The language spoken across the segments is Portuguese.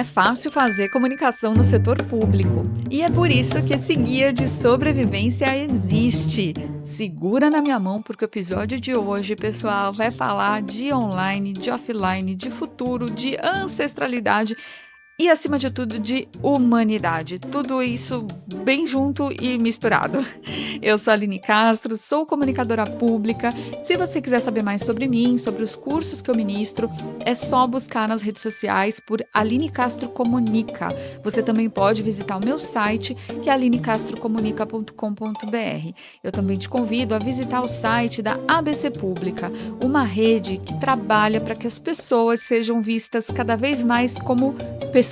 é fácil fazer comunicação no setor público. E é por isso que esse guia de sobrevivência existe. Segura na minha mão, porque o episódio de hoje, pessoal, vai falar de online, de offline, de futuro, de ancestralidade e, acima de tudo, de humanidade. Tudo isso bem junto e misturado. Eu sou a Aline Castro, sou comunicadora pública. Se você quiser saber mais sobre mim, sobre os cursos que eu ministro, é só buscar nas redes sociais por Aline Castro Comunica. Você também pode visitar o meu site, que é alinecastrocomunica.com.br. Eu também te convido a visitar o site da ABC Pública, uma rede que trabalha para que as pessoas sejam vistas cada vez mais como pessoas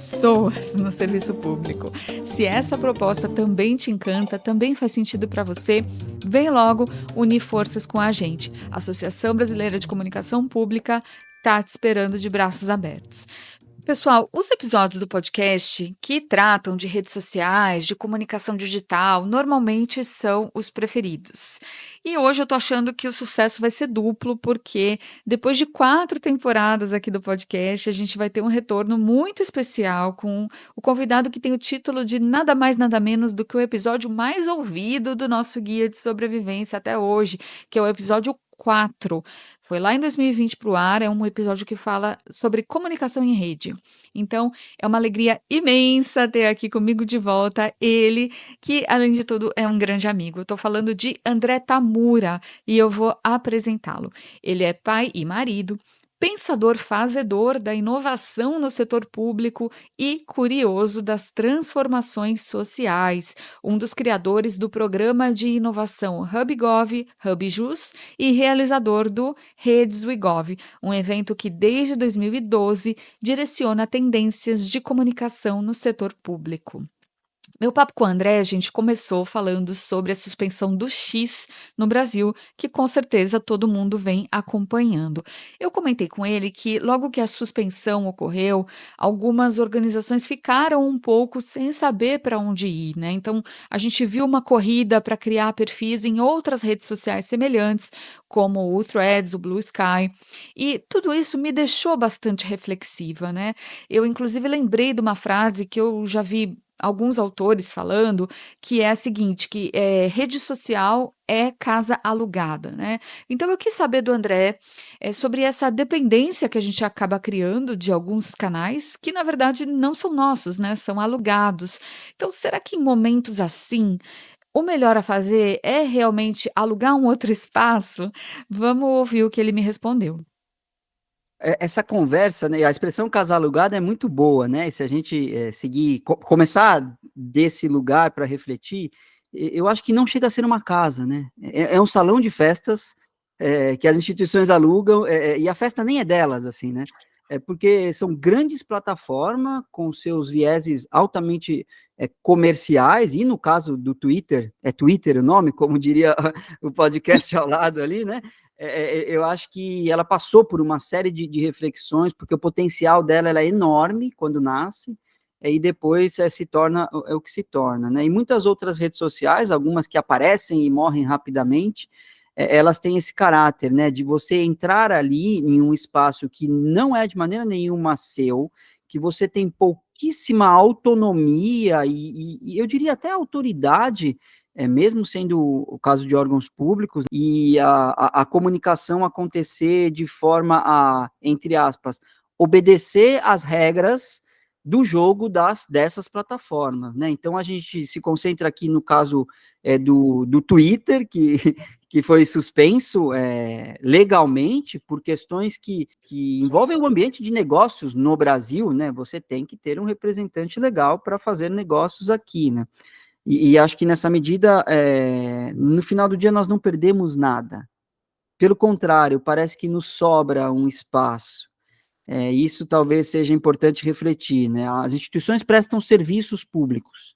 no serviço público. Se essa proposta também te encanta, também faz sentido para você, vem logo unir forças com a gente. A Associação Brasileira de Comunicação Pública está te esperando de braços abertos. Pessoal, os episódios do podcast que tratam de redes sociais, de comunicação digital, normalmente são os preferidos. E hoje eu tô achando que o sucesso vai ser duplo, porque depois de 4 temporadas aqui do podcast, a gente vai ter um retorno muito especial com o convidado que tem o título de nada mais, nada menos do que o episódio mais ouvido do nosso Guia de Sobrevivência até hoje, que é o episódio 4. Foi lá em 2020 para o ar, é um episódio que fala sobre comunicação em rede. Então, é uma alegria imensa ter aqui comigo de volta ele, que, além de tudo, é um grande amigo. Estou falando de André Tamura e eu vou apresentá-lo. Ele é pai e marido, pensador fazedor da inovação no setor público e curioso das transformações sociais, um dos criadores do programa de inovação HubGov, HubJus, e realizador do Redes WeGov, um evento que desde 2012 direciona tendências de comunicação no setor público. Meu papo com o André, a gente começou falando sobre a suspensão do X no Brasil, que com certeza todo mundo vem acompanhando. Eu comentei com ele que logo que a suspensão ocorreu, algumas organizações ficaram um pouco sem saber para onde ir, né? Então, a gente viu uma corrida para criar perfis em outras redes sociais semelhantes, como o Threads, o Blue Sky, e tudo isso me deixou bastante reflexiva, né? Eu, inclusive, lembrei de uma frase que eu já vi alguns autores falando, que é a seguinte, que rede social é casa alugada, né? Então eu quis saber do André sobre essa dependência que a gente acaba criando de alguns canais que na verdade não são nossos, né? São alugados. Então será que em momentos assim o melhor a fazer é realmente alugar um outro espaço? Vamos ouvir o que ele me respondeu. Essa conversa, né, a expressão casa alugada é muito boa, né? E se a gente seguir, começar desse lugar para refletir, eu acho que não chega a ser uma casa, né? É um salão de festas que as instituições alugam, e a festa nem é delas, assim, né? É porque são grandes plataformas com seus vieses altamente comerciais, e no caso do Twitter, é Twitter o nome, como diria o podcast ao lado ali, né? Eu acho que ela passou por uma série de reflexões, porque o potencial dela ela é enorme quando nasce, e depois se torna o que se torna, né? E muitas outras redes sociais, algumas que aparecem e morrem rapidamente, elas têm esse caráter, né, de você entrar ali em um espaço que não é de maneira nenhuma seu, que você tem pouquíssima autonomia e eu diria até autoridade, mesmo sendo o caso de órgãos públicos, e a comunicação acontecer de forma a, entre aspas, obedecer às regras do jogo dessas plataformas, né? Então a gente se concentra aqui no caso do Twitter, que foi suspenso legalmente por questões que envolvem o ambiente de negócios no Brasil, né? Você tem que ter um representante legal para fazer negócios aqui, né? E acho que nessa medida, no final do dia, nós não perdemos nada. Pelo contrário, parece que nos sobra um espaço. Isso talvez seja importante refletir, né? As instituições prestam serviços públicos.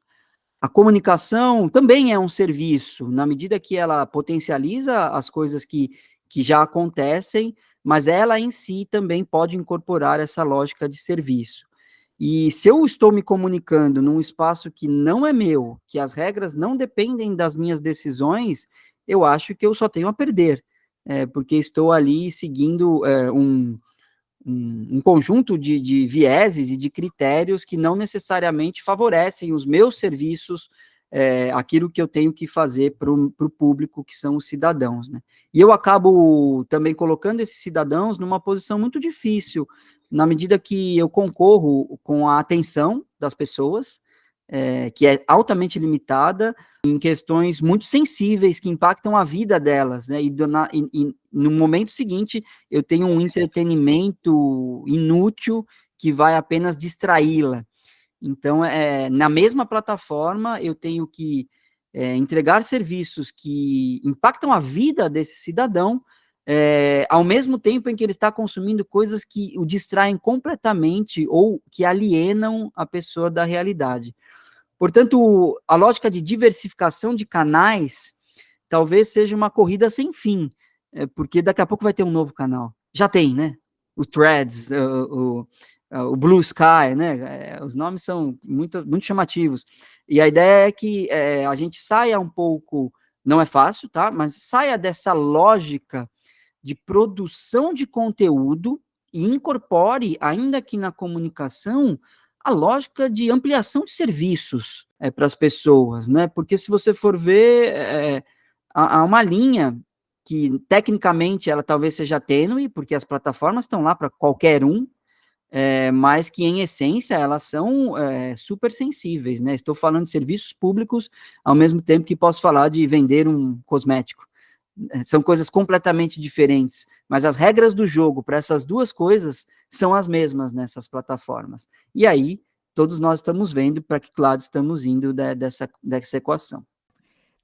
A comunicação também é um serviço, na medida que ela potencializa as coisas que já acontecem, mas ela em si também pode incorporar essa lógica de serviço. E se eu estou me comunicando num espaço que não é meu, que as regras não dependem das minhas decisões, eu acho que eu só tenho a perder, porque estou ali seguindo um conjunto de vieses e de critérios que não necessariamente favorecem os meus serviços, aquilo que eu tenho que fazer para o público, que são os cidadãos, né? E eu acabo também colocando esses cidadãos numa posição muito difícil, na medida que eu concorro com a atenção das pessoas, que é altamente limitada, em questões muito sensíveis que impactam a vida delas, né? E no momento seguinte, eu tenho um entretenimento inútil que vai apenas distraí-la. Então, na mesma plataforma, eu tenho que entregar serviços que impactam a vida desse cidadão, ao mesmo tempo em que ele está consumindo coisas que o distraem completamente ou que alienam a pessoa da realidade. Portanto, a lógica de diversificação de canais talvez seja uma corrida sem fim, porque daqui a pouco vai ter um novo canal. Já tem, né? O Threads, o Blue Sky, né? Os nomes são muito, muito chamativos. E a ideia é que a gente saia um pouco, não é fácil, tá? Mas saia dessa lógica de produção de conteúdo e incorpore, ainda que na comunicação, a lógica de ampliação de serviços para as pessoas, né? Porque se você for ver, há uma linha que, tecnicamente, ela talvez seja tênue, porque as plataformas estão lá para qualquer um, mas que, em essência, elas são super sensíveis, né? Estou falando de serviços públicos, ao mesmo tempo que posso falar de vender um cosmético. São coisas completamente diferentes, mas as regras do jogo para essas duas coisas são as mesmas nessas plataformas. E aí, todos nós estamos vendo para que lado estamos indo dessa equação.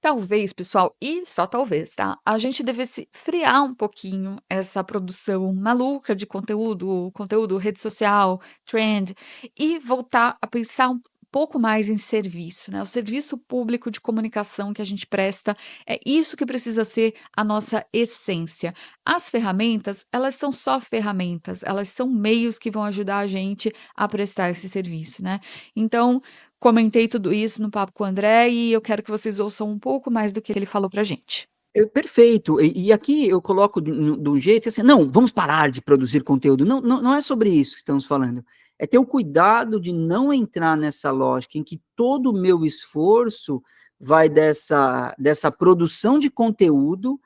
Talvez, pessoal, e só talvez, tá? A gente devesse frear um pouquinho essa produção maluca de conteúdo, rede social, trend, e voltar a pensar um pouco mais em serviço, né? O serviço público de comunicação que a gente presta, é isso que precisa ser a nossa essência. As ferramentas, elas são só ferramentas, elas são meios que vão ajudar a gente a prestar esse serviço, né? Então, comentei tudo isso no papo com o André e eu quero que vocês ouçam um pouco mais do que ele falou pra gente. Perfeito. E aqui eu coloco de um jeito assim, não, vamos parar de produzir conteúdo. Não, não, não é sobre isso que estamos falando. É ter o cuidado de não entrar nessa lógica em que todo o meu esforço vai dessa produção de conteúdo,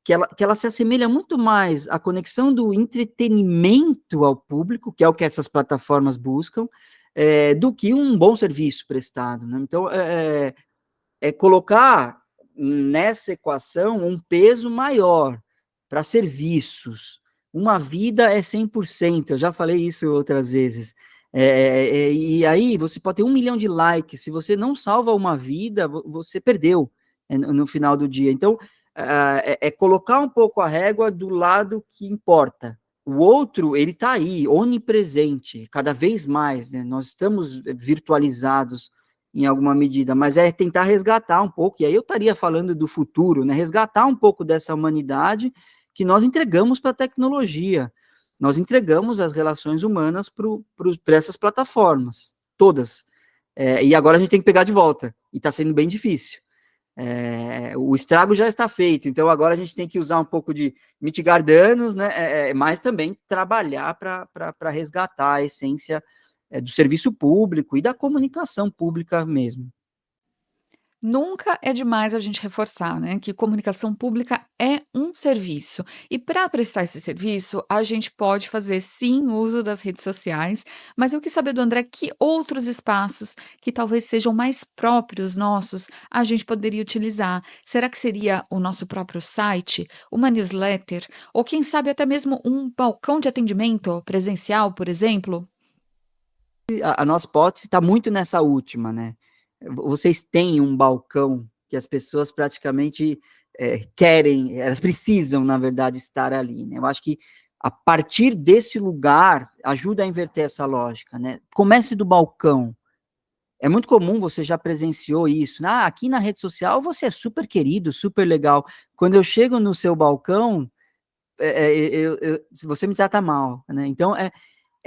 que ela se assemelha muito mais à conexão do entretenimento ao público, que é o que essas plataformas buscam, do que um bom serviço prestado, né? Então, colocar nessa equação um peso maior para serviços. Uma vida é 100%, eu já falei isso outras vezes. E aí você pode ter 1 milhão de likes, se você não salva uma vida, você perdeu no final do dia. Então, colocar um pouco a régua do lado que importa. O outro, ele está aí, onipresente, cada vez mais, né? Nós estamos virtualizados em alguma medida, mas é tentar resgatar um pouco, e aí eu estaria falando do futuro, né? Resgatar um pouco dessa humanidade que nós entregamos para a tecnologia, nós entregamos as relações humanas para essas plataformas, todas, e agora a gente tem que pegar de volta, e está sendo bem difícil. O estrago já está feito, então agora a gente tem que usar um pouco de mitigar danos, né? Mas também trabalhar para resgatar a essência do serviço público e da comunicação pública mesmo. Nunca é demais a gente reforçar, né, que comunicação pública é um serviço. E para prestar esse serviço, a gente pode fazer sim uso das redes sociais, mas eu quis saber do André que outros espaços que talvez sejam mais próprios nossos, a gente poderia utilizar. Será que seria o nosso próprio site, uma newsletter, ou quem sabe até mesmo um balcão de atendimento presencial, por exemplo? A nossa hipótese está muito nessa última, né? Vocês têm um balcão que as pessoas praticamente querem, elas precisam, na verdade, estar ali, né? Eu acho que a partir desse lugar ajuda a inverter essa lógica, né? Comece do balcão. É muito comum, você já presenciou isso, né? Aqui na rede social você é super querido, super legal. Quando eu chego no seu balcão, você me trata mal, né? Então,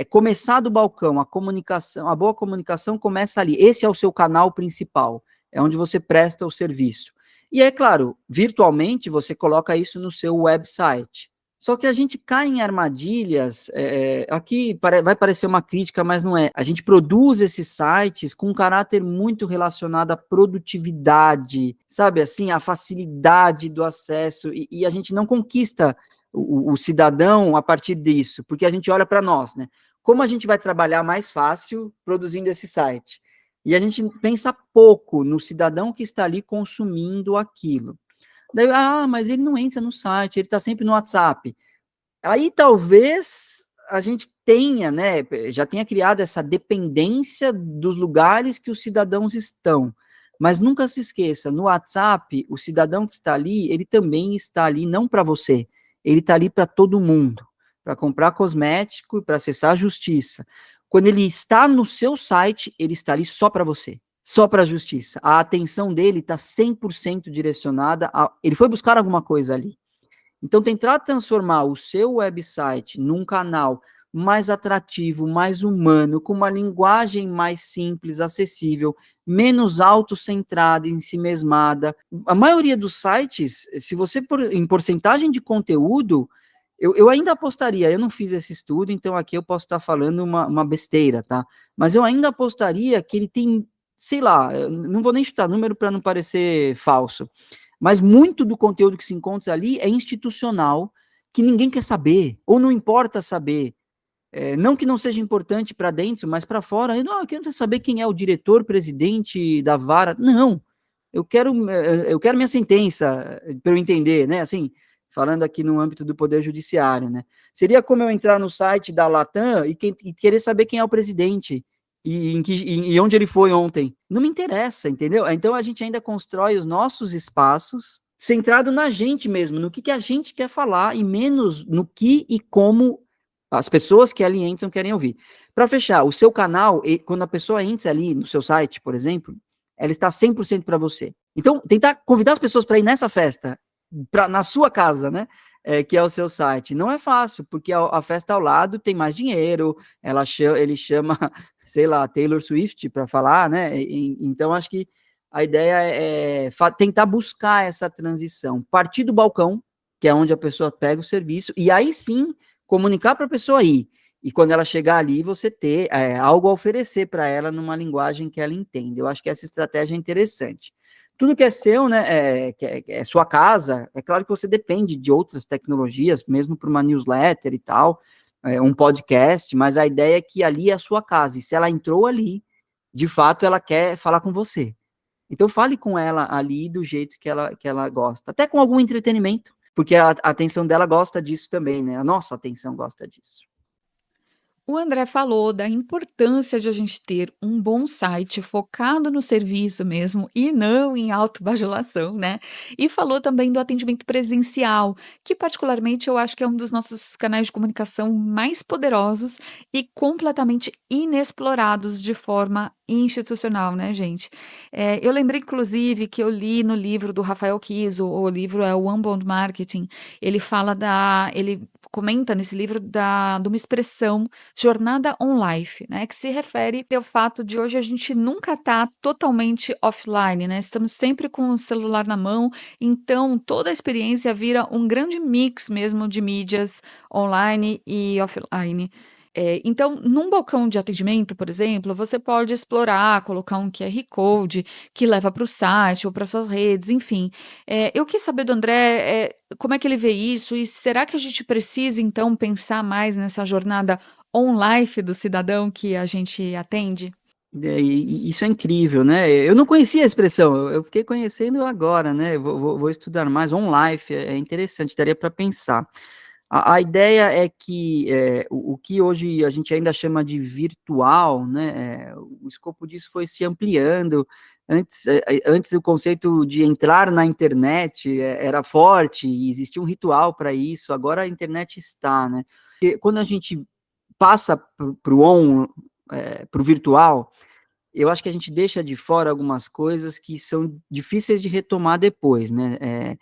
começar do balcão, a boa comunicação começa ali. Esse é o seu canal principal, é onde você presta o serviço. E é claro, virtualmente você coloca isso no seu website. Só que a gente cai em armadilhas, aqui vai parecer uma crítica, mas não é. A gente produz esses sites com um caráter muito relacionado à produtividade, sabe assim, a facilidade do acesso, e a gente não conquista o cidadão a partir disso, porque a gente olha para nós, né? Como a gente vai trabalhar mais fácil produzindo esse site? E a gente pensa pouco no cidadão que está ali consumindo aquilo. Daí, mas ele não entra no site, ele está sempre no WhatsApp. Aí talvez a gente tenha, né, já tenha criado essa dependência dos lugares que os cidadãos estão. Mas nunca se esqueça, no WhatsApp, o cidadão que está ali, ele também está ali não para você, ele está ali para todo mundo, para comprar cosmético, para acessar a justiça. Quando ele está no seu site, ele está ali só para você, só para a justiça. A atenção dele está 100% direcionada ele foi buscar alguma coisa ali. Então, tentar transformar o seu website num canal mais atrativo, mais humano, com uma linguagem mais simples, acessível, menos autocentrada, em si mesmada. A maioria dos sites, se você em porcentagem de conteúdo, eu ainda apostaria, eu não fiz esse estudo, então aqui eu posso estar falando uma besteira, tá? Mas eu ainda apostaria que ele tem, sei lá, não vou nem chutar número para não parecer falso, mas muito do conteúdo que se encontra ali é institucional, que ninguém quer saber, ou não importa saber. Não que não seja importante para dentro, mas para fora, eu quero saber quem é o diretor, presidente da vara. Não, eu quero minha sentença para eu entender, né? Assim, falando aqui no âmbito do Poder Judiciário, né? Seria como eu entrar no site da Latam e querer saber quem é o presidente e onde ele foi ontem. Não me interessa, entendeu? Então a gente ainda constrói os nossos espaços centrado na gente mesmo, no que a gente quer falar e menos no que e como as pessoas que ali entram querem ouvir. Para fechar, o seu canal, quando a pessoa entra ali no seu site, por exemplo, ela está 100% para você. Então, tentar convidar as pessoas para ir nessa festa, na sua casa, né? Que é o seu site. Não é fácil, porque a festa ao lado tem mais dinheiro, ele chama, sei lá, Taylor Swift para falar, né? Então, acho que a ideia é tentar buscar essa transição. Partir do balcão, que é onde a pessoa pega o serviço, e aí sim comunicar para a pessoa ir. E quando ela chegar ali, você ter algo a oferecer para ela numa linguagem que ela entenda. Eu acho que essa estratégia é interessante. Tudo que é seu, né, que é sua casa, é claro que você depende de outras tecnologias, mesmo para uma newsletter e tal, um podcast, mas a ideia é que ali é a sua casa, e se ela entrou ali, de fato ela quer falar com você. Então fale com ela ali do jeito que ela gosta, até com algum entretenimento, porque a atenção dela gosta disso também, né? A nossa atenção gosta disso. O André falou da importância de a gente ter um bom site focado no serviço mesmo e não em autobajulação, né? E falou também do atendimento presencial, que particularmente eu acho que é um dos nossos canais de comunicação mais poderosos e completamente inexplorados de forma institucional, né, gente? Eu lembrei, inclusive, que eu li no livro do Rafael Kiso, o livro é o Unbound Marketing, ele comenta nesse livro de uma expressão jornada on life, né, que se refere ao fato de hoje a gente nunca tá totalmente offline, né, estamos sempre com o celular na mão, então toda a experiência vira um grande mix mesmo de mídias online e offline. Então, num balcão de atendimento, por exemplo, você pode explorar, colocar um QR Code que leva para o site ou para suas redes, enfim. Eu quis saber do André, como é que ele vê isso e será que a gente precisa, então, pensar mais nessa jornada on life do cidadão que a gente atende? E isso é incrível, né? Eu não conhecia a expressão, eu fiquei conhecendo agora, né? Vou estudar mais. On life é interessante, daria para pensar. A ideia é que o que hoje a gente ainda chama de virtual, né? O escopo disso foi se ampliando. Antes o conceito de entrar na internet era forte, e existia um ritual para isso, agora a internet está, né? Porque quando a gente passa para o virtual, eu acho que a gente deixa de fora algumas coisas que são difíceis de retomar depois, né?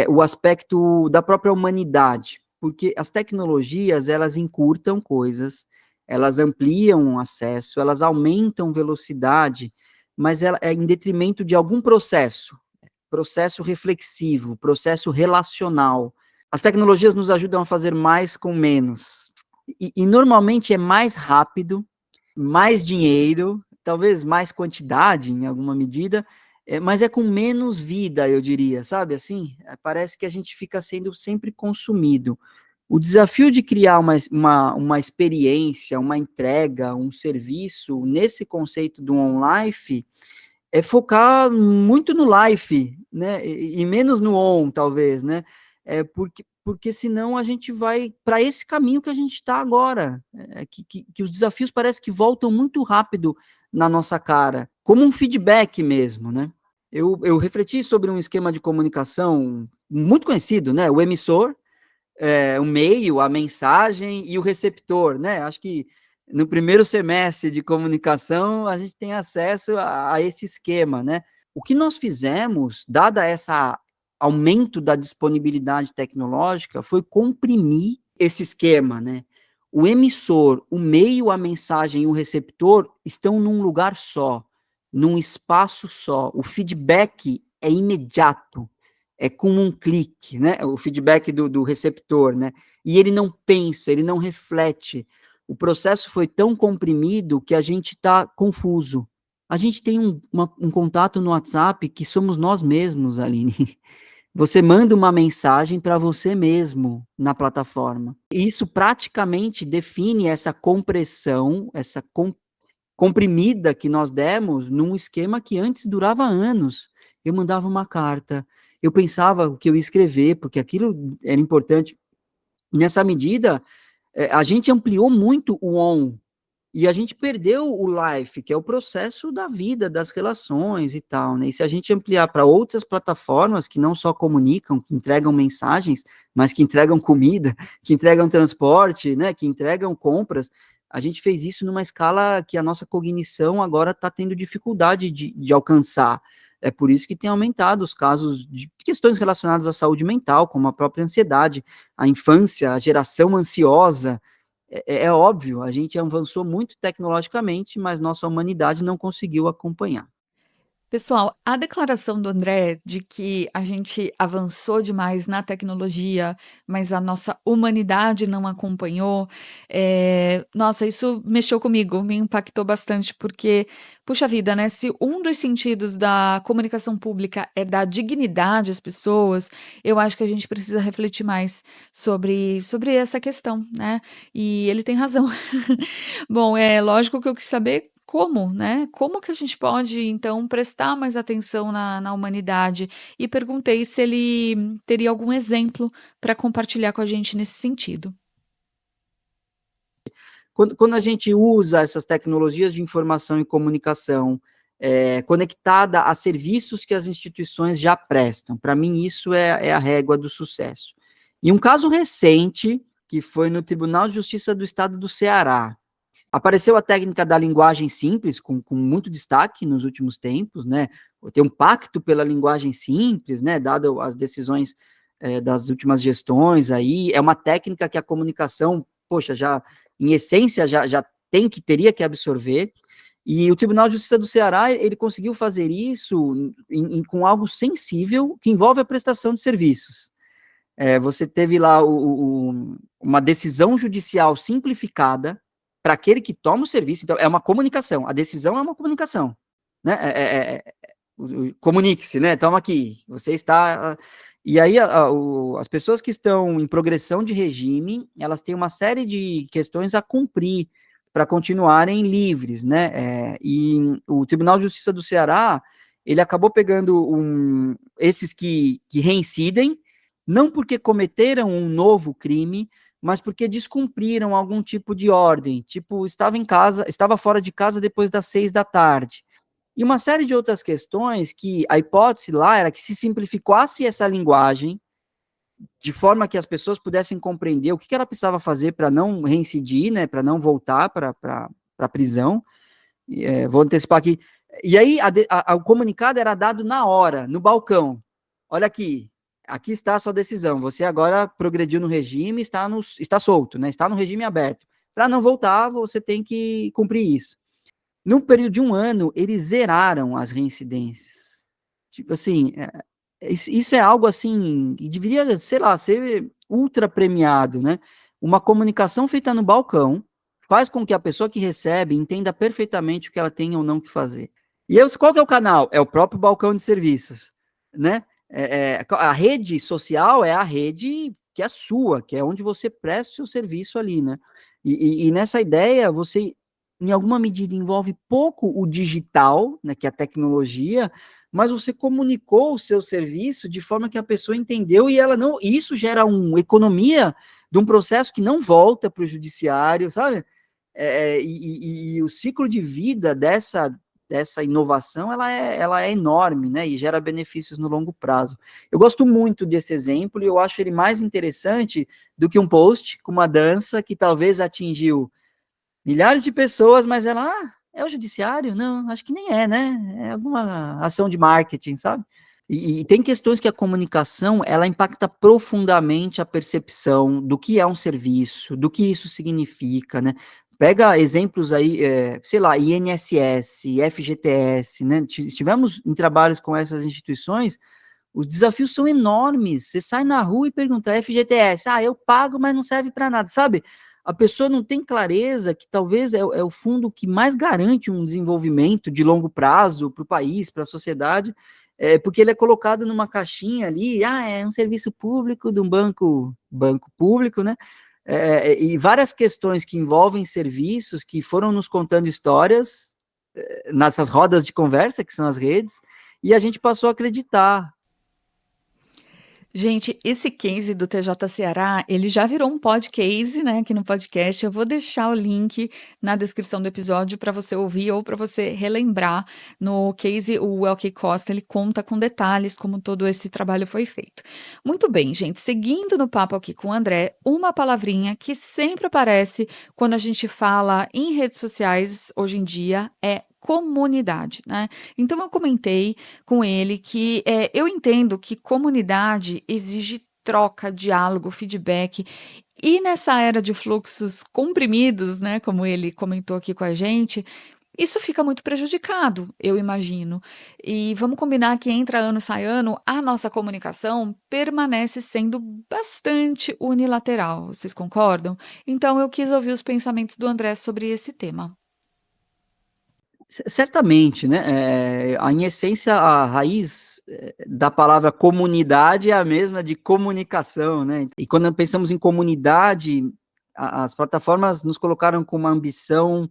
O aspecto da própria humanidade, porque as tecnologias, elas encurtam coisas, elas ampliam o acesso, elas aumentam velocidade, mas ela é em detrimento de algum processo reflexivo, processo relacional. As tecnologias nos ajudam a fazer mais com menos. E normalmente é mais rápido, mais dinheiro, talvez mais quantidade em alguma medida, mas é com menos vida, eu diria, sabe assim? Parece que a gente fica sendo sempre consumido. O desafio de criar uma experiência, uma entrega, um serviço, nesse conceito do on-life, é focar muito no life, né? E menos no on, talvez, né? Porque senão a gente vai para esse caminho que a gente está agora, que os desafios parece que voltam muito rápido na nossa cara, como um feedback mesmo, né? Eu refleti sobre um esquema de comunicação muito conhecido, né? O emissor, o meio, a mensagem e o receptor, né? Acho que no primeiro semestre de comunicação a gente tem acesso a esse esquema, né? O que nós fizemos, dada essa aumento da disponibilidade tecnológica, foi comprimir esse esquema, né? O emissor, o meio, a mensagem e o receptor estão num lugar só, num espaço só. O feedback é imediato, é com um clique, né? O feedback do receptor, né? E ele não pensa, ele não reflete. O processo foi tão comprimido que a gente está confuso. A gente tem um contato no WhatsApp que somos nós mesmos, Aline. Você manda uma mensagem para você mesmo na plataforma. E isso praticamente define essa compressão, essa comprimida que nós demos num esquema que antes durava anos. Eu mandava uma carta, eu pensava o que eu ia escrever, porque aquilo era importante. Nessa medida, a gente ampliou muito o on, e a gente perdeu o life, que é o processo da vida, das relações e tal, né? E se a gente ampliar para outras plataformas que não só comunicam, que entregam mensagens, mas que entregam comida, que entregam transporte, né? Que entregam compras, a gente fez isso numa escala que a nossa cognição agora está tendo dificuldade de alcançar. É por isso que tem aumentado os casos de questões relacionadas à saúde mental, como a própria ansiedade, a infância, a geração ansiosa. É óbvio, a gente avançou muito tecnologicamente, mas nossa humanidade não conseguiu acompanhar. Pessoal, a declaração do André de que a gente avançou demais na tecnologia, mas a nossa humanidade não acompanhou, nossa, isso mexeu comigo, me impactou bastante, porque, puxa vida, né? Se um dos sentidos da comunicação pública é dar dignidade às pessoas, eu acho que a gente precisa refletir mais sobre essa questão, né? E ele tem razão. Bom, é lógico que eu quis saber como, né? Como que a gente pode, então, prestar mais atenção na humanidade? E perguntei se ele teria algum exemplo para compartilhar com a gente nesse sentido. Quando a gente usa essas tecnologias de informação e comunicação conectada a serviços que as instituições já prestam, para mim isso é a régua do sucesso. E um caso recente, que foi no Tribunal de Justiça do Estado do Ceará, apareceu a técnica da linguagem simples, com muito destaque nos últimos tempos, né? Tem um pacto pela linguagem simples, né? Dado as decisões das últimas gestões aí, é uma técnica que a comunicação, poxa, já, em essência, já teria que absorver, e o Tribunal de Justiça do Ceará, ele conseguiu fazer isso com algo sensível, que envolve a prestação de serviços. Você teve lá uma decisão judicial simplificada para aquele que toma o serviço. Então, é uma comunicação. A decisão é uma comunicação. Né? Comunique-se, né? Toma aqui. Você está. E aí, as pessoas que estão em progressão de regime, elas têm uma série de questões a cumprir para continuarem livres, né? E o Tribunal de Justiça do Ceará, ele acabou pegando esses que reincidem, não porque cometeram um novo crime, mas porque descumpriram algum tipo de ordem, tipo, estava fora de casa depois das 6 da tarde. E uma série de outras questões que a hipótese lá era que se simplificasse essa linguagem, de forma que as pessoas pudessem compreender o que ela precisava fazer para não reincidir, né, para não voltar para a prisão. Vou antecipar aqui. E aí, o comunicado era dado na hora, no balcão. Olha aqui está a sua decisão. Você agora progrediu no regime, está solto, né? Está no regime aberto. Para não voltar, você tem que cumprir isso. No período de um ano, eles zeraram as reincidências. Tipo assim, isso é algo assim, e deveria, sei lá, ser ultra premiado, né? Uma comunicação feita no balcão faz com que a pessoa que recebe entenda perfeitamente o que ela tem ou não que fazer. E aí, qual que é o canal? É o próprio balcão de serviços, né? A rede social é a rede que é sua, que é onde você presta o seu serviço ali, né? E nessa ideia, você, em alguma medida, envolve pouco o digital, né, que é a tecnologia, mas você comunicou o seu serviço de forma que a pessoa entendeu e ela não. E isso gera uma economia de um processo que não volta para o judiciário, sabe? E o ciclo de vida dessa inovação ela é enorme, né? E gera benefícios no longo prazo. Eu gosto muito desse exemplo e eu acho ele mais interessante do que um post com uma dança que talvez atingiu milhares de pessoas, mas é o judiciário? Não, acho que nem é, né? É alguma ação de marketing, sabe? E tem questões que a comunicação, ela impacta profundamente a percepção do que é um serviço, do que isso significa, né? Pega exemplos aí, sei lá, INSS, FGTS, né? Estivemos em trabalhos com essas instituições, os desafios são enormes. Você sai na rua e pergunta, FGTS, eu pago, mas não serve para nada, sabe? A pessoa não tem clareza que talvez é o fundo que mais garante um desenvolvimento de longo prazo para o país, para a sociedade, porque ele é colocado numa caixinha ali, é um serviço público de um banco público, né? E várias questões que envolvem serviços que foram nos contando histórias nessas rodas de conversa, que são as redes, e a gente passou a acreditar. Gente, esse case do TJ Ceará, ele já virou um podcast, né, aqui no podcast. Eu vou deixar o link na descrição do episódio para você ouvir ou para você relembrar. No case, o Elke Costa, ele conta com detalhes como todo esse trabalho foi feito. Muito bem, gente, seguindo no papo aqui com o André, uma palavrinha que sempre aparece quando a gente fala em redes sociais hoje em dia é comunidade, né? Então eu comentei com ele que eu entendo que comunidade exige troca, diálogo, feedback. E nessa era de fluxos comprimidos, né, como ele comentou aqui com a gente, isso fica muito prejudicado, eu imagino. E vamos combinar que entra ano, sai ano, a nossa comunicação permanece sendo bastante unilateral. Vocês concordam? Então eu quis ouvir os pensamentos do André sobre esse tema. Certamente, né? Em essência, a raiz da palavra comunidade é a mesma de comunicação, né? E quando pensamos em comunidade, as plataformas nos colocaram com uma ambição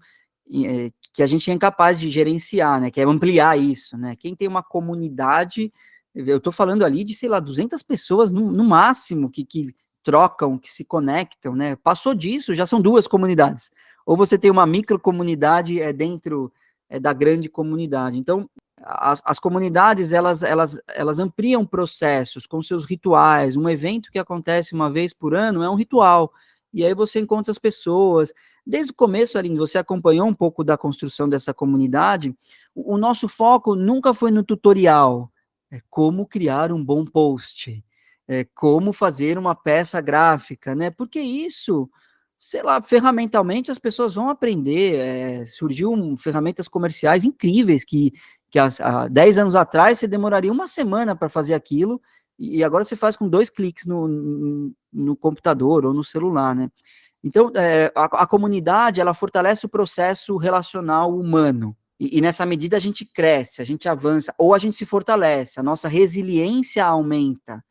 que a gente é incapaz de gerenciar, né? Que é ampliar isso, né? Quem tem uma comunidade, eu estou falando ali de, sei lá, 200 pessoas no máximo que trocam, que se conectam, né? Passou disso, já são duas comunidades. Ou você tem uma microcomunidade dentro da grande comunidade. Então, as comunidades, elas ampliam processos com seus rituais. Um evento que acontece uma vez por ano é um ritual. E aí você encontra as pessoas. Desde o começo, Aline, você acompanhou um pouco da construção dessa comunidade. O nosso foco nunca foi no tutorial. Como criar um bom post. Como fazer uma peça gráfica, né? Porque isso, sei lá, ferramentalmente as pessoas vão aprender. Surgiu ferramentas comerciais incríveis que há 10 anos atrás você demoraria uma semana para fazer aquilo, e agora você faz com 2 cliques no computador ou no celular, né? Então, a comunidade, ela fortalece o processo relacional humano, e nessa medida a gente cresce, a gente avança, ou a gente se fortalece, a nossa resiliência aumenta.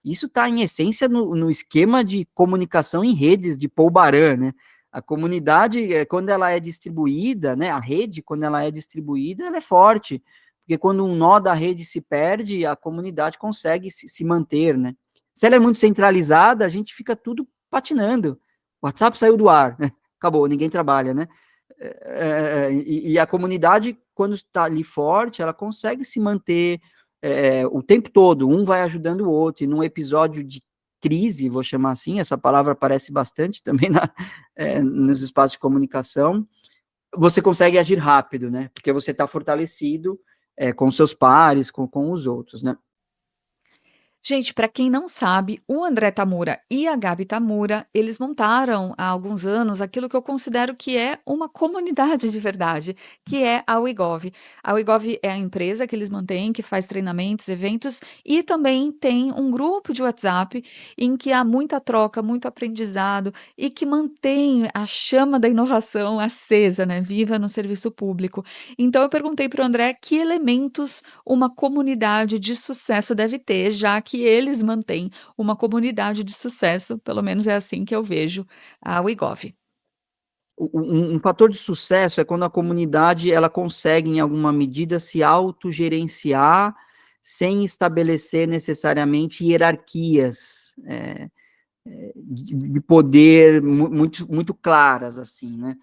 Isso está, em essência, no esquema de comunicação em redes de Paul Baran, né? A comunidade, quando ela é distribuída, né? A rede, quando ela é distribuída, ela é forte, porque quando um nó da rede se perde, a comunidade consegue se manter, né? Se ela é muito centralizada, a gente fica tudo patinando. O WhatsApp saiu do ar, né? Acabou, ninguém trabalha, né? E a comunidade, quando está ali forte, ela consegue se manter o tempo todo, um vai ajudando o outro, e num episódio de crise, vou chamar assim, essa palavra aparece bastante também nos espaços de comunicação, você consegue agir rápido, né? Porque você está fortalecido com seus pares, com os outros, né? Gente, para quem não sabe, o André Tamura e a Gabi Tamura, eles montaram há alguns anos aquilo que eu considero que é uma comunidade de verdade, que é a WeGov. A WeGov é a empresa que eles mantêm, que faz treinamentos, eventos e também tem um grupo de WhatsApp em que há muita troca, muito aprendizado e que mantém a chama da inovação acesa, né, viva no serviço público. Então eu perguntei para o André que elementos uma comunidade de sucesso deve ter, já que eles mantêm uma comunidade de sucesso, pelo menos é assim que eu vejo a WeGov. Um fator de sucesso é quando a comunidade ela consegue, em alguma medida, se autogerenciar sem estabelecer necessariamente hierarquias de poder muito claras, assim, né?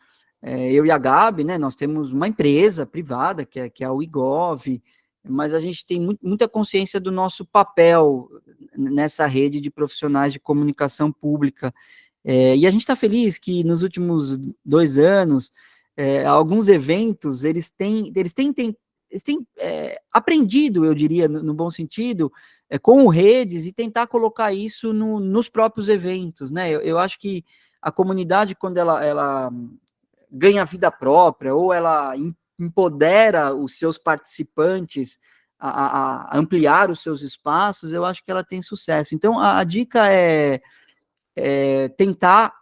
Eu e a Gabi, né, nós temos uma empresa privada, que é a WeGov, mas a gente tem muita consciência do nosso papel nessa rede de profissionais de comunicação pública. E a gente está feliz que nos últimos 2 anos, alguns eventos, eles têm aprendido, eu diria, no bom sentido, com redes e tentar colocar isso nos próprios eventos, né? Eu acho que a comunidade, quando ela ganha vida própria ou ela empodera os seus participantes a ampliar os seus espaços, eu acho que ela tem sucesso. Então, a dica tentar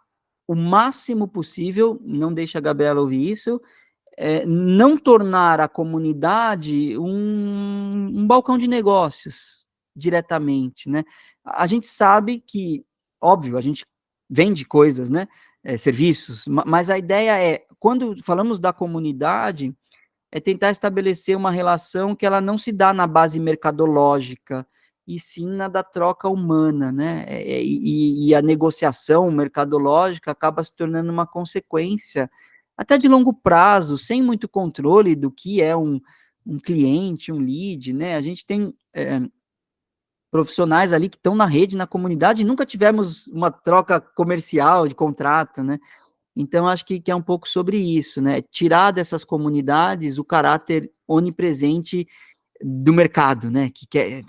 o máximo possível, não deixa a Gabriela ouvir isso, não tornar a comunidade um balcão de negócios diretamente, né? A gente sabe que, óbvio, a gente vende coisas, né? Serviços, mas a ideia quando falamos da comunidade, é tentar estabelecer uma relação que ela não se dá na base mercadológica, e sim na da troca humana, né? E a negociação mercadológica acaba se tornando uma consequência, até de longo prazo, sem muito controle do que é um cliente, um lead, né? A gente tem profissionais ali que estão na rede, na comunidade, e nunca tivemos uma troca comercial de contrato, né? Então, acho que é um pouco sobre isso, né? Tirar dessas comunidades o caráter onipresente do mercado, né?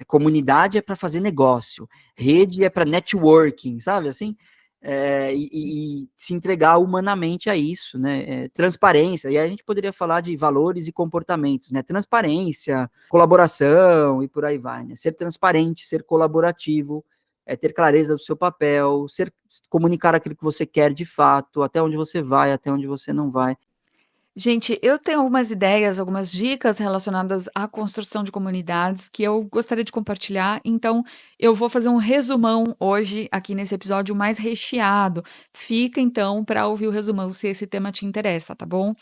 Comunidade é para fazer negócio, rede é para networking, sabe assim? E se entregar humanamente a isso, né? Transparência, e aí a gente poderia falar de valores e comportamentos, né? Transparência, colaboração e por aí vai, né? Ser transparente, ser colaborativo, ter clareza do seu papel, comunicar aquilo que você quer de fato, até onde você vai, até onde você não vai. Gente, eu tenho algumas ideias, algumas dicas relacionadas à construção de comunidades que eu gostaria de compartilhar. Então, eu vou fazer um resumão hoje aqui nesse episódio mais recheado. Fica então para ouvir o resumão se esse tema te interessa, tá bom?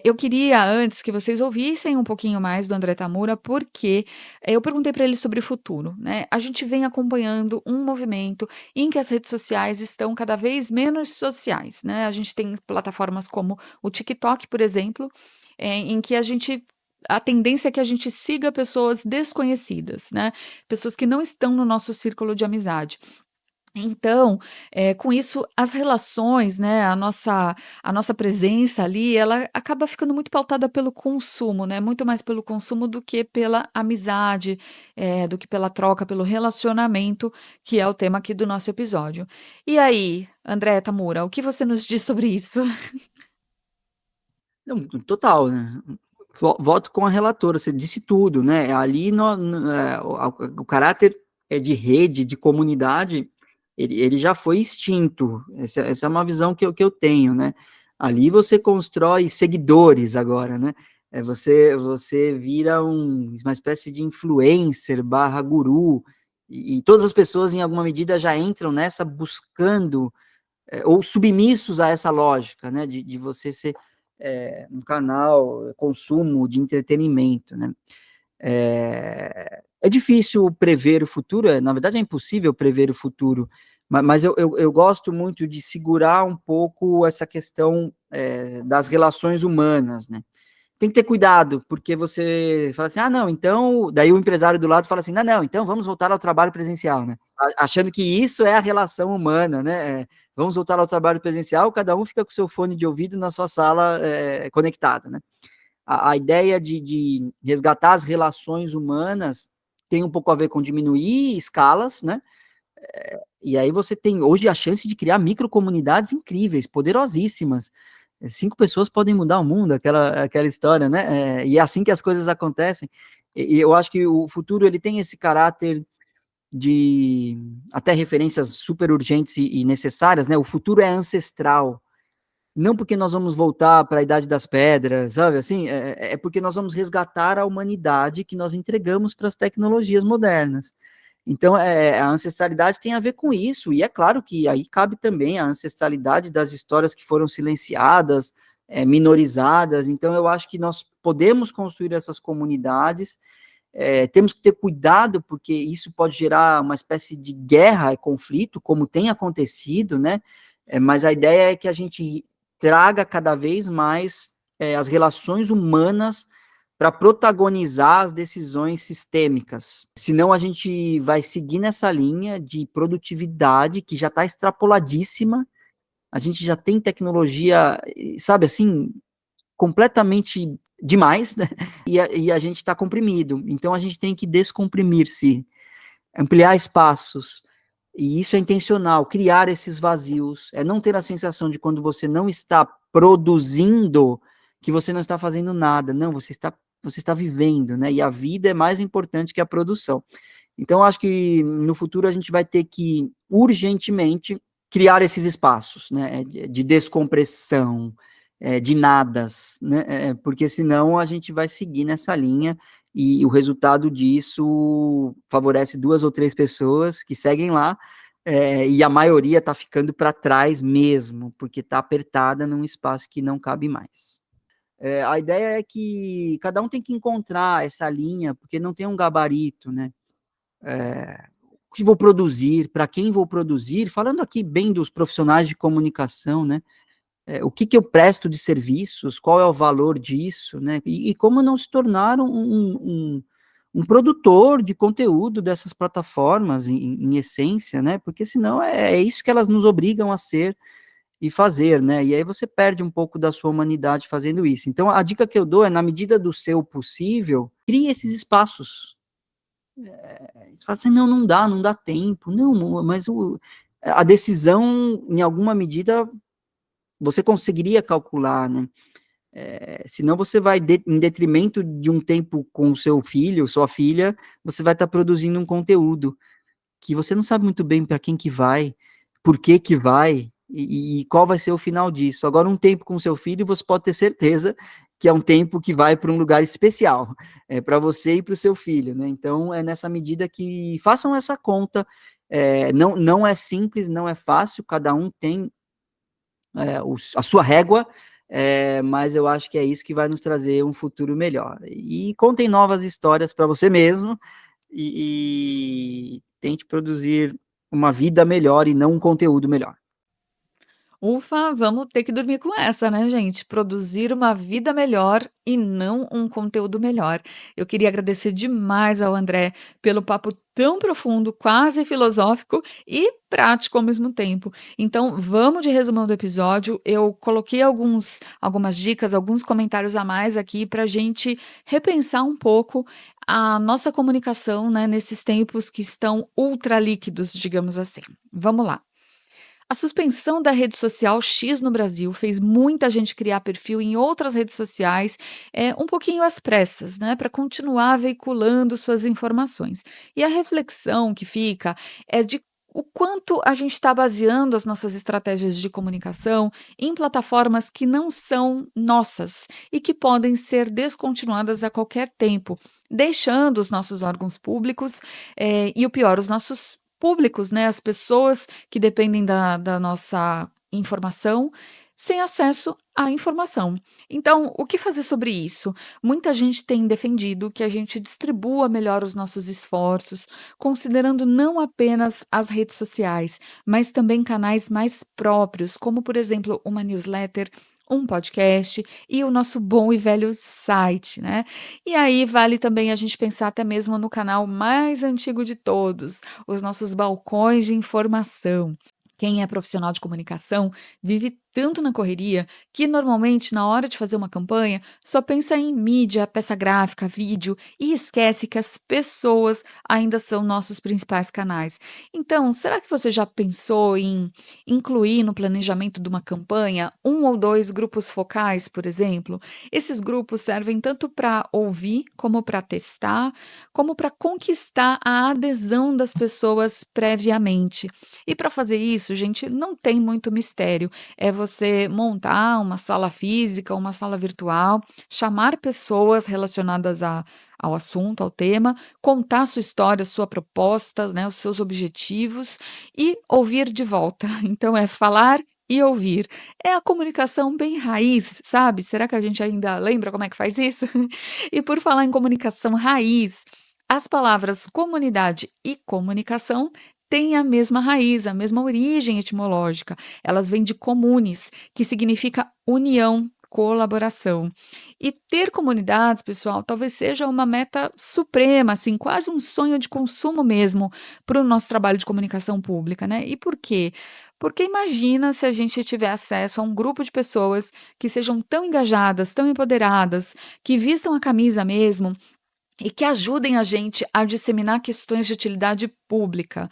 Eu queria antes que vocês ouvissem um pouquinho mais do André Tamura, porque eu perguntei para ele sobre o futuro, né? A gente vem acompanhando um movimento em que as redes sociais estão cada vez menos sociais, né? A gente tem plataformas como o TikTok, por exemplo, em que a tendência é que a gente siga pessoas desconhecidas, né? Pessoas que não estão no nosso círculo de amizade. Então, com isso, as relações, né, a nossa presença ali, ela acaba ficando muito pautada pelo consumo, né, muito mais pelo consumo do que pela amizade, do que pela troca, pelo relacionamento, que é o tema aqui do nosso episódio. E aí, André Tamura, o que você nos diz sobre isso? Não, total, né? Voto com a relatora, você disse tudo, né? Ali o caráter de rede, de comunidade, ele já foi extinto. Essa é uma visão que eu tenho, né? Ali você constrói seguidores agora, né? Você vira uma espécie de influencer barra guru, e todas as pessoas, em alguma medida, já entram nessa buscando ou submissos a essa lógica, né, de você ser um canal consumo de entretenimento, né? É difícil prever o futuro, na verdade é impossível prever o futuro, mas eu gosto muito de segurar um pouco essa questão das relações humanas, né? Tem que ter cuidado, porque você fala assim, não, então, daí o empresário do lado fala assim, não, então vamos voltar ao trabalho presencial, né? Achando que isso é a relação humana, né? Vamos voltar ao trabalho presencial, cada um fica com seu fone de ouvido na sua sala conectada, né? A ideia de resgatar as relações humanas tem um pouco a ver com diminuir escalas, né? E aí você tem hoje a chance de criar microcomunidades incríveis, poderosíssimas. 5 pessoas podem mudar o mundo, aquela história, né? E é assim que as coisas acontecem. E eu acho que o futuro ele tem esse caráter de até referências super urgentes e necessárias, né? O futuro é ancestral. Não porque nós vamos voltar para a Idade das Pedras, sabe assim? É porque nós vamos resgatar a humanidade que nós entregamos para as tecnologias modernas. Então, a ancestralidade tem a ver com isso, e é claro que aí cabe também a ancestralidade das histórias que foram silenciadas, minorizadas. Então, eu acho que nós podemos construir essas comunidades, temos que ter cuidado, porque isso pode gerar uma espécie de guerra e conflito, como tem acontecido, né? Mas a ideia é que a gente traga cada vez mais as relações humanas para protagonizar as decisões sistêmicas. Senão a gente vai seguir nessa linha de produtividade que já está extrapoladíssima, a gente já tem tecnologia, sabe assim, completamente demais, né? E a gente está comprimido. Então a gente tem que descomprimir-se, ampliar espaços. E isso é intencional, criar esses vazios. É não ter a sensação de quando você não está produzindo, que você não está fazendo nada. Não, você está vivendo, né? E a vida é mais importante que a produção. Então, acho que no futuro a gente vai ter que urgentemente criar esses espaços, né, de descompressão, de nadas, né, porque senão a gente vai seguir nessa linha e o resultado disso favorece 2 ou 3 pessoas que seguem lá, e a maioria está ficando para trás mesmo, porque está apertada num espaço que não cabe mais. A ideia é que cada um tem que encontrar essa linha, porque não tem um gabarito, né? O que vou produzir, para quem vou produzir, falando aqui bem dos profissionais de comunicação, né? O que eu presto de serviços, qual é o valor disso, né? E como não se tornar um produtor de conteúdo dessas plataformas, em essência, né? Porque senão é isso que elas nos obrigam a ser e fazer, né? E aí você perde um pouco da sua humanidade fazendo isso. Então, a dica que eu dou é, na medida do seu possível, crie esses espaços. Você fala assim, não, não dá tempo. Não, mas a decisão, em alguma medida, você conseguiria calcular, né? Senão você vai, em detrimento de um tempo com o seu filho, sua filha, você vai estar produzindo um conteúdo que você não sabe muito bem para quem que vai, por que vai, e qual vai ser o final disso. Agora, um tempo com o seu filho, você pode ter certeza que é um tempo que vai para um lugar especial, para você e para o seu filho, né? Então, é nessa medida que façam essa conta. Não é simples, não é fácil, cada um tem a sua régua, mas eu acho que é isso que vai nos trazer um futuro melhor. E contem novas histórias para você mesmo e tente produzir uma vida melhor e não um conteúdo melhor. Ufa, vamos ter que dormir com essa, né, gente? Produzir uma vida melhor e não um conteúdo melhor. Eu queria agradecer demais ao André pelo papo tão profundo, quase filosófico e prático ao mesmo tempo. Então, vamos de resumão do episódio. Eu coloquei algumas dicas, alguns comentários a mais aqui para a gente repensar um pouco a nossa comunicação, né, nesses tempos que estão ultra líquidos, digamos assim. Vamos lá. A suspensão da rede social X no Brasil fez muita gente criar perfil em outras redes sociais, um pouquinho às pressas, né, para continuar veiculando suas informações. E a reflexão que fica é de o quanto a gente está baseando as nossas estratégias de comunicação em plataformas que não são nossas e que podem ser descontinuadas a qualquer tempo, deixando os nossos órgãos públicos, e o pior, os nossos públicos, né, as pessoas que dependem da nossa informação, sem acesso à informação. Então, o que fazer sobre isso? Muita gente tem defendido que a gente distribua melhor os nossos esforços, considerando não apenas as redes sociais, mas também canais mais próprios, como, por exemplo, uma newsletter, um podcast e o nosso bom e velho site, né? E aí vale também a gente pensar até mesmo no canal mais antigo de todos, os nossos balcões de informação. Quem é profissional de comunicação vive tanto na correria que normalmente na hora de fazer uma campanha só pensa em mídia, peça gráfica, vídeo e esquece que as pessoas ainda são nossos principais canais. Então, será que você já pensou em incluir no planejamento de uma campanha um ou dois grupos focais, por exemplo? Esses grupos servem tanto para ouvir, como para testar, como para conquistar a adesão das pessoas previamente. E para fazer isso, gente, não tem muito mistério. É você montar uma sala física, uma sala virtual, chamar pessoas relacionadas ao assunto, ao tema, contar sua história, sua proposta, né, os seus objetivos e ouvir de volta. Então é falar e ouvir. É a comunicação bem raiz, sabe? Será que a gente ainda lembra como é que faz isso? E por falar em comunicação raiz, as palavras comunidade e comunicação têm a mesma raiz, a mesma origem etimológica. Elas vêm de comunes, que significa união, colaboração. E ter comunidades, pessoal, talvez seja uma meta suprema, assim, quase um sonho de consumo mesmo para o nosso trabalho de comunicação pública, né? E por quê? Porque imagina se a gente tiver acesso a um grupo de pessoas que sejam tão engajadas, tão empoderadas, que vistam a camisa mesmo e que ajudem a gente a disseminar questões de utilidade pública.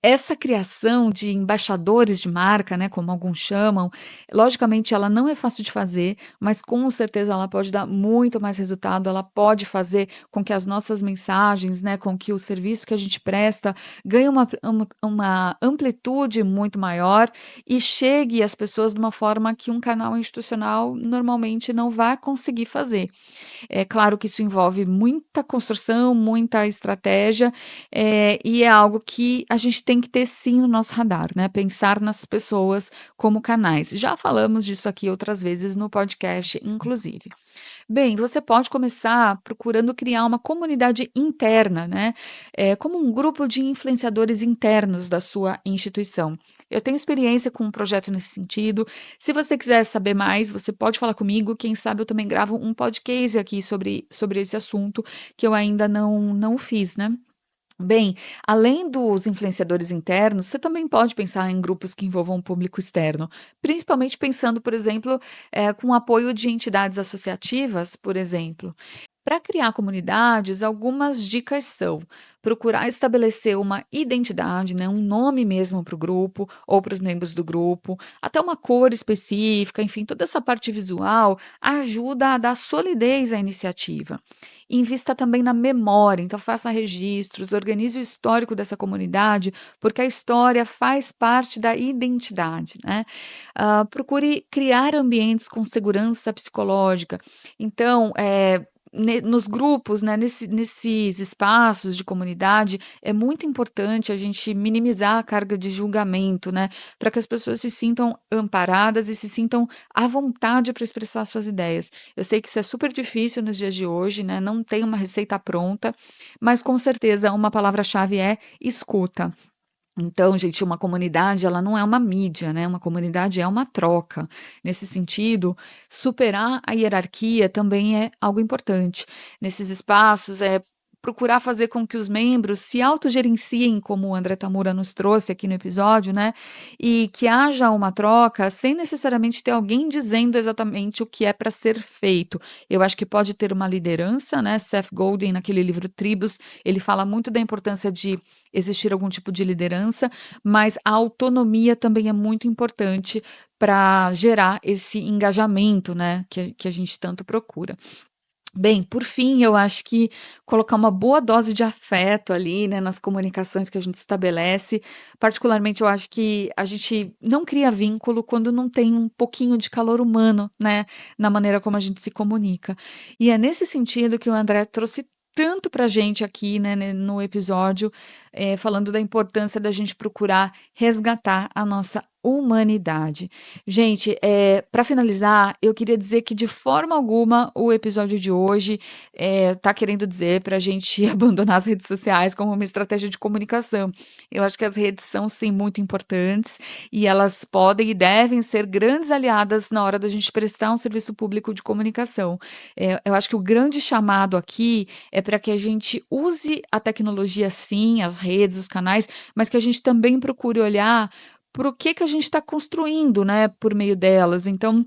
Essa criação de embaixadores de marca, né, como alguns chamam, logicamente ela não é fácil de fazer, mas com certeza ela pode dar muito mais resultado, ela pode fazer com que as nossas mensagens, né, com que o serviço que a gente presta ganhe uma amplitude muito maior e chegue às pessoas de uma forma que um canal institucional normalmente não vai conseguir fazer. É claro que isso envolve muita construção, muita estratégia, e é algo que a gente tem que ter sim no nosso radar, né, pensar nas pessoas como canais. Já falamos disso aqui outras vezes no podcast, inclusive. Bem, você pode começar procurando criar uma comunidade interna, né? Como um grupo de influenciadores internos da sua instituição. Eu tenho experiência com um projeto nesse sentido. Se você quiser saber mais, você pode falar comigo. Quem sabe eu também gravo um podcast aqui sobre esse assunto que eu ainda não fiz, né? Bem, além dos influenciadores internos, você também pode pensar em grupos que envolvam o público externo, principalmente pensando, por exemplo, com o apoio de entidades associativas, por exemplo. Para criar comunidades, algumas dicas são procurar estabelecer uma identidade, né, um nome mesmo para o grupo ou para os membros do grupo, até uma cor específica, enfim, toda essa parte visual ajuda a dar solidez à iniciativa. Invista também na memória, então faça registros, organize o histórico dessa comunidade, porque a história faz parte da identidade, né? Procure criar ambientes com segurança psicológica. Então, nos grupos, né, nesses espaços de comunidade, é muito importante a gente minimizar a carga de julgamento, né, para que as pessoas se sintam amparadas e se sintam à vontade para expressar suas ideias. Eu sei que isso é super difícil nos dias de hoje, né, não tem uma receita pronta, mas com certeza uma palavra-chave é escuta. Então, gente, uma comunidade, ela não é uma mídia, né, uma comunidade é uma troca. Nesse sentido, superar a hierarquia também é algo importante. Nesses espaços, procurar fazer com que os membros se autogerenciem, como o André Tamura nos trouxe aqui no episódio, né, e que haja uma troca sem necessariamente ter alguém dizendo exatamente o que é para ser feito. Eu acho que pode ter uma liderança, né, Seth Godin, naquele livro Tribos, ele fala muito da importância de existir algum tipo de liderança, mas a autonomia também é muito importante para gerar esse engajamento, né, que a gente tanto procura. Bem, por fim, eu acho que colocar uma boa dose de afeto ali, né, nas comunicações que a gente estabelece. Particularmente, eu acho que a gente não cria vínculo quando não tem um pouquinho de calor humano, né, na maneira como a gente se comunica. E é nesse sentido que o André trouxe tanto pra gente aqui, né, no episódio, falando da importância da gente procurar resgatar a nossa humanidade. Gente, para finalizar, eu queria dizer que de forma alguma o episódio de hoje tá querendo dizer para a gente abandonar as redes sociais como uma estratégia de comunicação. Eu acho que as redes são sim muito importantes e elas podem e devem ser grandes aliadas na hora da gente prestar um serviço público de comunicação. Eu acho que o grande chamado aqui é para que a gente use a tecnologia sim, as redes, os canais, mas que a gente também procure olhar por o que a gente está construindo, né, por meio delas. Então,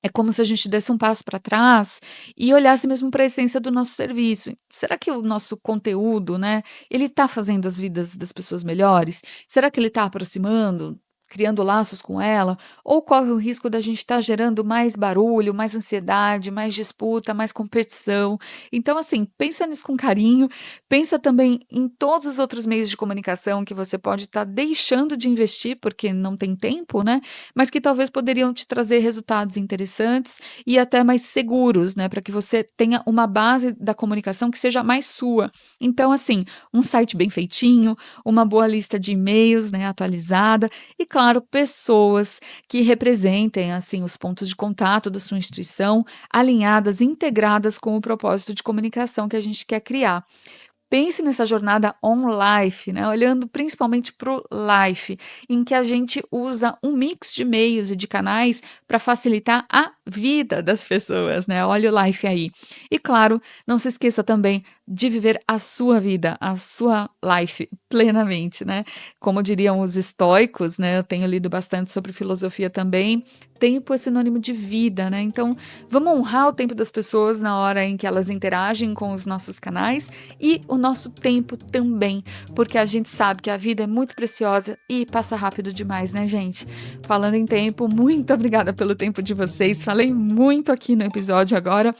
é como se a gente desse um passo para trás e olhasse mesmo para a essência do nosso serviço. Será que o nosso conteúdo, né, ele está fazendo as vidas das pessoas melhores? Será que ele está aproximando, criando laços com ela? Ou corre o risco da gente estar gerando mais barulho, mais ansiedade, mais disputa, mais competição? Então, assim, pensa nisso com carinho, pensa também em todos os outros meios de comunicação que você pode estar deixando de investir porque não tem tempo, né? Mas que talvez poderiam te trazer resultados interessantes e até mais seguros, né, para que você tenha uma base da comunicação que seja mais sua. Então, assim, um site bem feitinho, uma boa lista de e-mails, né, atualizada e, claro, pessoas que representem, assim, os pontos de contato da sua instituição, alinhadas, integradas com o propósito de comunicação que a gente quer criar. Pense nessa jornada on life, né, olhando principalmente para o life, em que a gente usa um mix de meios e de canais para facilitar a vida das pessoas, né, olha o life aí. E claro, não se esqueça também de viver a sua vida, a sua life plenamente, né. Como diriam os estoicos, né, eu tenho lido bastante sobre filosofia também, tempo é sinônimo de vida, né, então vamos honrar o tempo das pessoas na hora em que elas interagem com os nossos canais e o nosso tempo também, porque a gente sabe que a vida é muito preciosa e passa rápido demais, né, gente? Falando em tempo, muito obrigada pelo tempo de vocês. Falei muito aqui no episódio agora.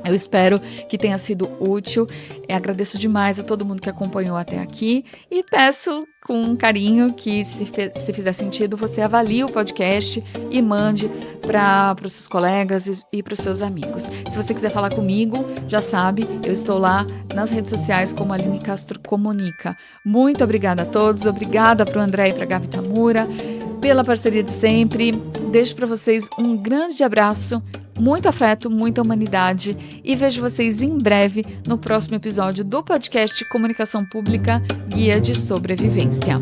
Eu espero que tenha sido útil. Agradeço demais a todo mundo que acompanhou até aqui e peço com carinho que, se fizer sentido, você avalie o podcast e mande para os seus colegas e para os seus amigos. Se você quiser falar comigo, já sabe, eu estou lá nas redes sociais como Aline Castro Comunica. Muito obrigada a todos, obrigada para o André e para a Gabi Tamura pela parceria de sempre. Deixo para vocês um grande abraço, muito afeto, muita humanidade e vejo vocês em breve no próximo episódio do podcast Comunicação Pública Guia de Sobrevivência.